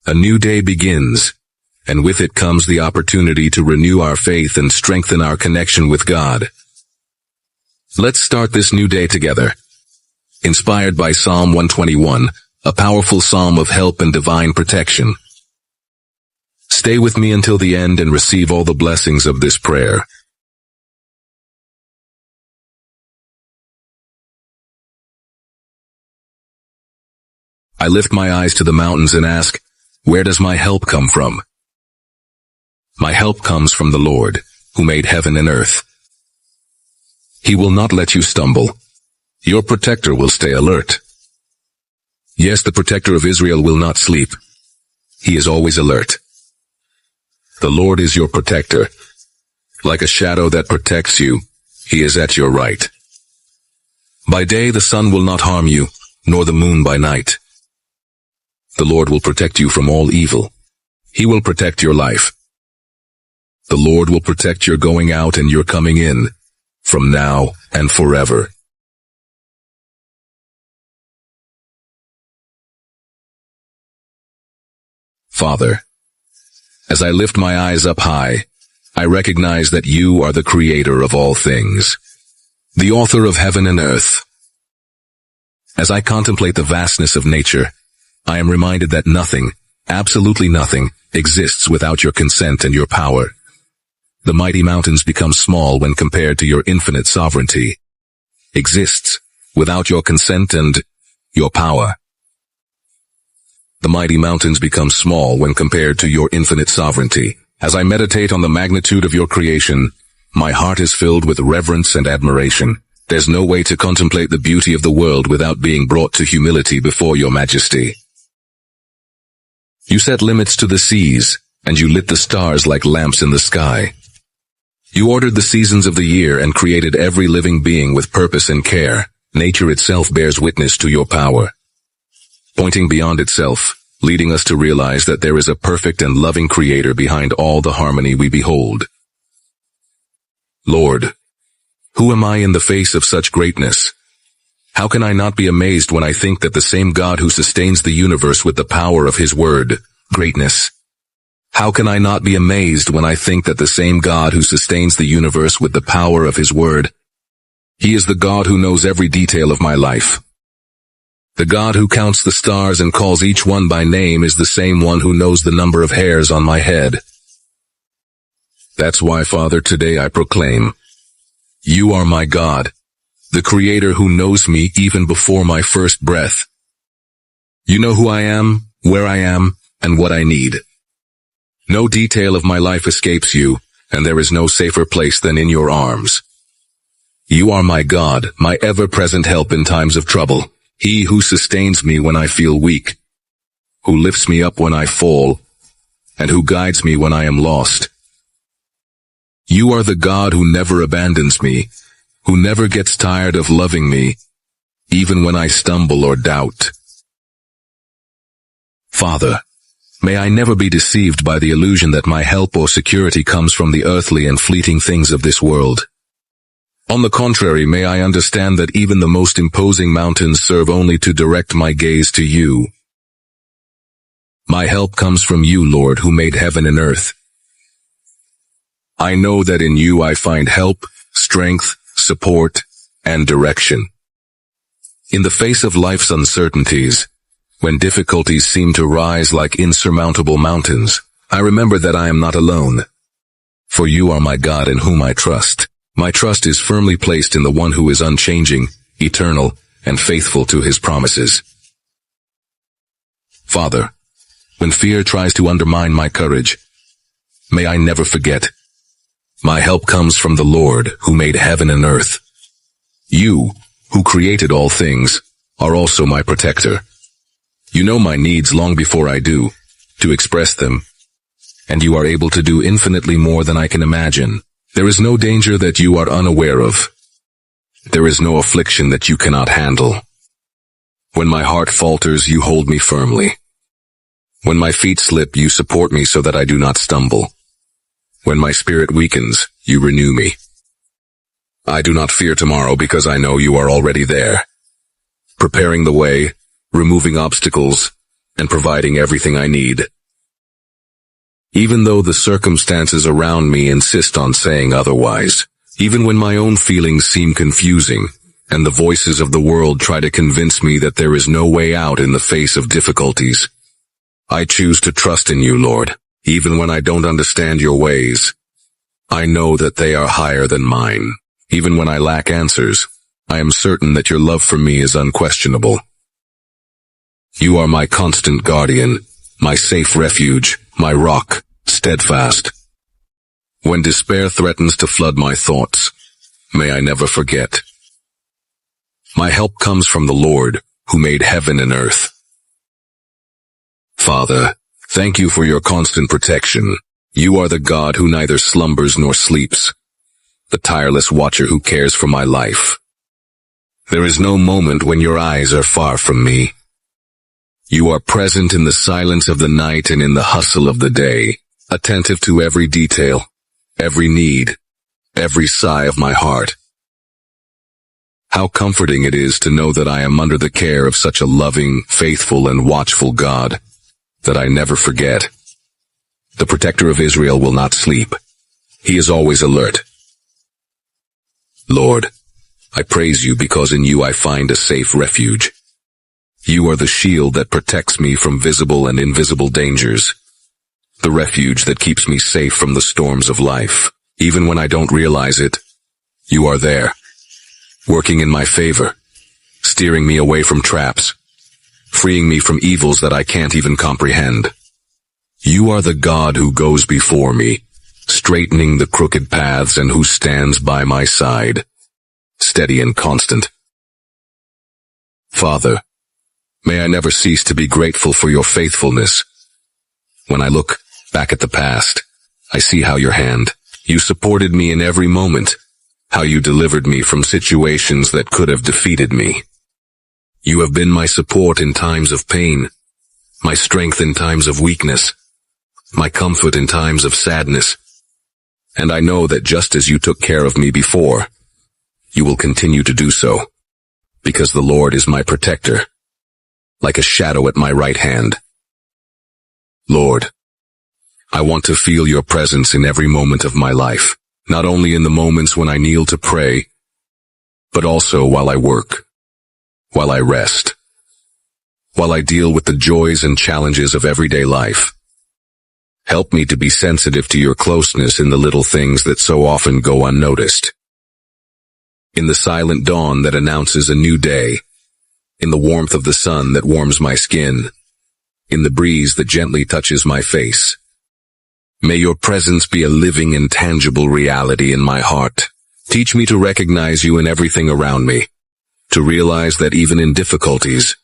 A new day begins, and with it comes the opportunity to renew our faith and strengthen our connection with God. Let's start this new day together. Inspired by Psalm 121, a powerful psalm of help and divine protection. Stay with me until the end and receive all the blessings of this prayer. I lift my eyes to the mountains and ask, where does my help come from? My help comes from the Lord, who made heaven and earth. He will not let you stumble. Your protector will stay alert. Yes, the protector of Israel will not sleep. He is always alert. The Lord is your protector. Like a shadow that protects you, he is at your right. By day the sun will not harm you, nor the moon by night. The Lord will protect you from all evil. He will protect your life. The Lord will protect your going out and your coming in, from now and forever. Father, as I lift my eyes up high, I recognize that you are the creator of all things, the author of heaven and earth. As I contemplate the vastness of nature, I am reminded that nothing, absolutely nothing, exists without your consent and your power. The mighty mountains become small when compared to your infinite sovereignty. Exists without your consent and your power. The mighty mountains become small when compared to your infinite sovereignty. As I meditate on the magnitude of your creation, my heart is filled with reverence and admiration. There's no way to contemplate the beauty of the world without being brought to humility before your majesty. You set limits to the seas, and you lit the stars like lamps in the sky. You ordered the seasons of the year and created every living being with purpose and care. Nature itself bears witness to your power, pointing beyond itself, leading us to realize that there is a perfect and loving Creator behind all the harmony we behold. Lord, who am I in the face of such greatness? How can I not be amazed when I think that the same God who sustains the universe with the power of His word, greatness? How can I not be amazed when I think that the same God who sustains the universe with the power of His word, He is the God who knows every detail of my life. The God who counts the stars and calls each one by name is the same one who knows the number of hairs on my head. That's why, Father, today I proclaim, you are my God, the Creator who knows me even before my first breath. You know who I am, where I am, and what I need. No detail of my life escapes you, and there is no safer place than in your arms. You are my God, my ever-present help in times of trouble. He who sustains me when I feel weak, who lifts me up when I fall, and who guides me when I am lost. You are the God who never abandons me, who never gets tired of loving me, even when I stumble or doubt. Father, may I never be deceived by the illusion that my help or security comes from the earthly and fleeting things of this world. On the contrary, may I understand that even the most imposing mountains serve only to direct my gaze to you. My help comes from you, Lord, who made heaven and earth. I know that in you I find help, strength, support, and direction. In the face of life's uncertainties, when difficulties seem to rise like insurmountable mountains, I remember that I am not alone. For you are my God in whom I trust. My trust is firmly placed in the one who is unchanging, eternal, and faithful to his promises. Father, when fear tries to undermine my courage, may I never forget, my help comes from the Lord who made heaven and earth. You, who created all things, are also my protector. You know my needs long before I do, to express them, and you are able to do infinitely more than I can imagine. There is no danger that you are unaware of. There is no affliction that you cannot handle. When my heart falters, you hold me firmly. When my feet slip, you support me so that I do not stumble. When my spirit weakens, you renew me. I do not fear tomorrow because I know you are already there, preparing the way, removing obstacles, and providing everything I need. even though the circumstances around me insist on saying otherwise, even when my own feelings seem confusing, and the voices of the world try to convince me that there is no way out in the face of difficulties. I choose to trust in you, Lord, even when I don't understand your ways. I know that they are higher than mine. Even when I lack answers, I am certain that your love for me is unquestionable. You are my constant guardian, my safe refuge, my rock, steadfast. When despair threatens to flood my thoughts, may I never forget. My help comes from the Lord, who made heaven and earth. Father, thank you for your constant protection. You are the God who neither slumbers nor sleeps, the tireless watcher who cares for my life. There is no moment when your eyes are far from me. You are present in the silence of the night and in the hustle of the day, attentive to every detail, every need, every sigh of my heart. How comforting it is to know that I am under the care of such a loving, faithful, and watchful God, that I never forget. The protector of Israel will not sleep. He is always alert. Lord, I praise you because in you I find a safe refuge. You are the shield that protects me from visible and invisible dangers, the refuge that keeps me safe from the storms of life. Even when I don't realize it, you are there, working in my favor, steering me away from traps, freeing me from evils that I can't even comprehend. You are the God who goes before me, straightening the crooked paths and who stands by my side, steady and constant. Father, may I never cease to be grateful for your faithfulness. When I look back at the past, I see how you supported me in every moment, how you delivered me from situations that could have defeated me. You have been my support in times of pain, my strength in times of weakness, my comfort in times of sadness. And I know that just as you took care of me before, you will continue to do so, because the Lord is my protector, like a shadow at my right hand. Lord, I want to feel your presence in every moment of my life, not only in the moments when I kneel to pray, but also while I work, while I rest, while I deal with the joys and challenges of everyday life. Help me to be sensitive to your closeness in the little things that so often go unnoticed. In the silent dawn that announces a new day, in the warmth of the sun that warms my skin, in the breeze that gently touches my face. May your presence be a living and tangible reality in my heart. Teach me to recognize you in everything around me, to realize that even in difficulties,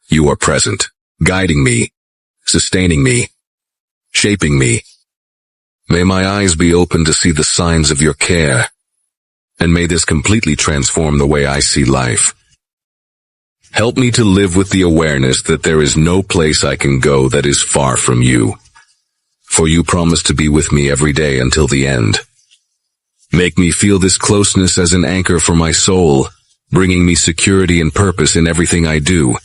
you are present, guiding me, sustaining me, shaping me. May my eyes be open to see the signs of your care, and may this completely transform the way I see life. Help me to live with the awareness that there is no place I can go that is far from you, for you promise to be with me every day until the end. Make me feel this closeness as an anchor for my soul, bringing me security and purpose in everything I do.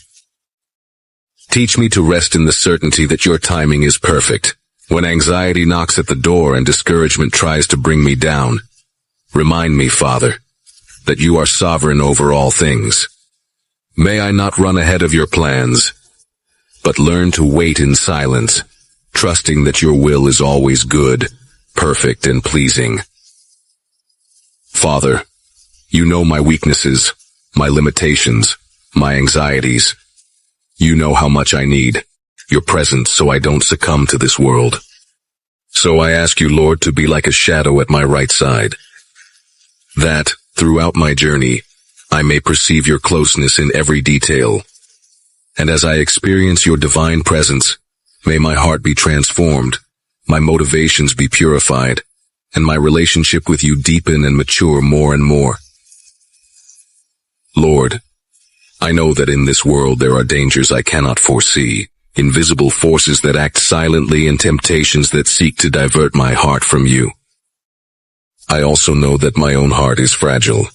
Teach me to rest in the certainty that your timing is perfect. When anxiety knocks at the door and discouragement tries to bring me down, remind me, Father, that you are sovereign over all things. May I not run ahead of your plans, but learn to wait in silence, trusting that your will is always good, perfect, and pleasing. Father, you know my weaknesses, my limitations, my anxieties. You know how much I need your presence so I don't succumb to this world. So I ask you, Lord, to be like a shadow at my right side, that, throughout my journey, I may perceive your closeness in every detail. And as I experience your divine presence, may my heart be transformed, my motivations be purified, and my relationship with you deepen and mature more and more. Lord, I know that in this world there are dangers I cannot foresee, invisible forces that act silently and temptations that seek to divert my heart from you. I also know that my own heart is fragile,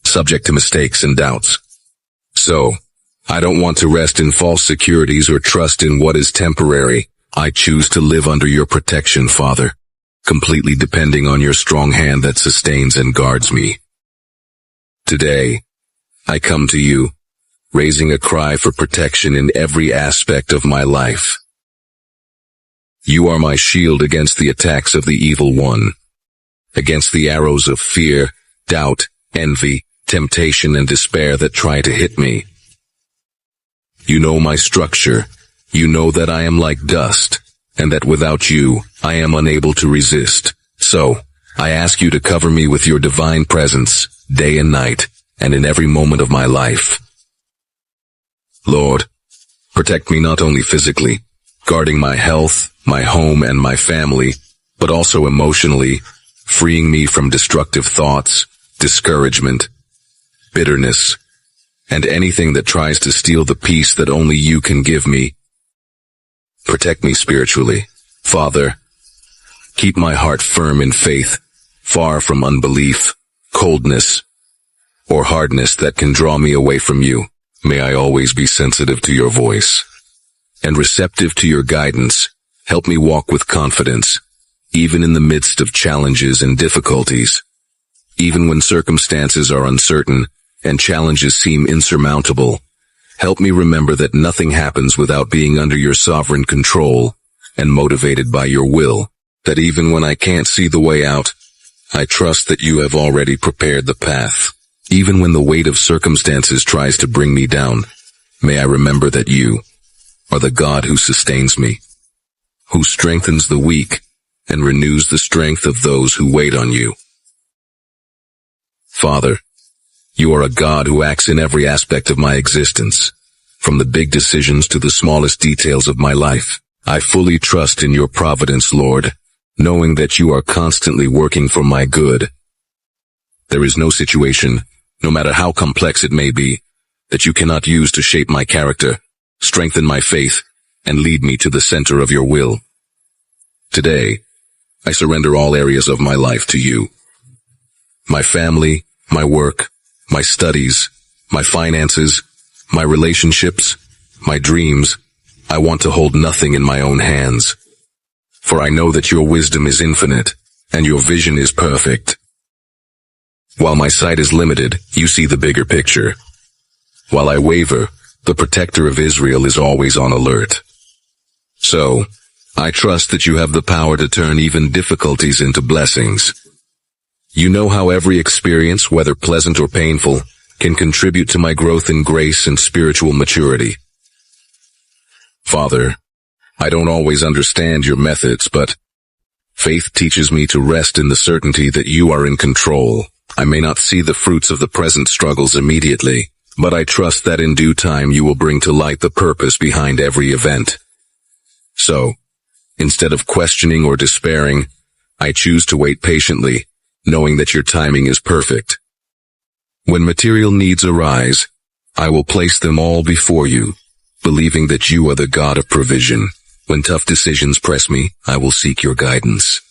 subject to mistakes and doubts. So, I don't want to rest in false securities or trust in what is temporary, I choose to live under your protection, Father, completely depending on your strong hand that sustains and guards me. Today, I come to you, raising a cry for protection in every aspect of my life. You are my shield against the attacks of the evil one, against the arrows of fear, doubt, envy, temptation, and despair that try to hit me. You know my structure. You know that I am like dust, and that without you, I am unable to resist. So, I ask you to cover me with your divine presence, day and night, and in every moment of my life. Lord, protect me not only physically, guarding my health, my home, and my family, but also emotionally, freeing me from destructive thoughts, discouragement, bitterness, and anything that tries to steal the peace that only you can give me. Protect me spiritually, Father. Keep my heart firm in faith, far from unbelief, coldness, or hardness that can draw me away from you. May I always be sensitive to your voice and receptive to your guidance. Help me walk with confidence, even in the midst of challenges and difficulties. Even when circumstances are uncertain and challenges seem insurmountable, help me remember that nothing happens without being under your sovereign control and motivated by your will, that even when I can't see the way out, I trust that you have already prepared the path. Even when the weight of circumstances tries to bring me down, may I remember that you are the God who sustains me, who strengthens the weak and renews the strength of those who wait on you. Father, you are a God who acts in every aspect of my existence, from the big decisions to the smallest details of my life. I fully trust in your providence, Lord, knowing that you are constantly working for my good. There is no situation, no matter how complex it may be, that you cannot use to shape my character, strengthen my faith, and lead me to the center of your will. Today, I surrender all areas of my life to you. My family, my work, my studies, my finances, my relationships, my dreams. I want to hold nothing in my own hands. For I know that your wisdom is infinite, and your vision is perfect. While my sight is limited, you see the bigger picture. While I waver, the protector of Israel is always on alert. So, I trust that you have the power to turn even difficulties into blessings. You know how every experience, whether pleasant or painful, can contribute to my growth in grace and spiritual maturity. Father, I don't always understand your methods, but faith teaches me to rest in the certainty that you are in control. I may not see the fruits of the present struggles immediately, but I trust that in due time you will bring to light the purpose behind every event. So, instead of questioning or despairing, I choose to wait patiently, knowing that your timing is perfect. When material needs arise, I will place them all before you, believing that you are the God of provision. When tough decisions press me, I will seek your guidance.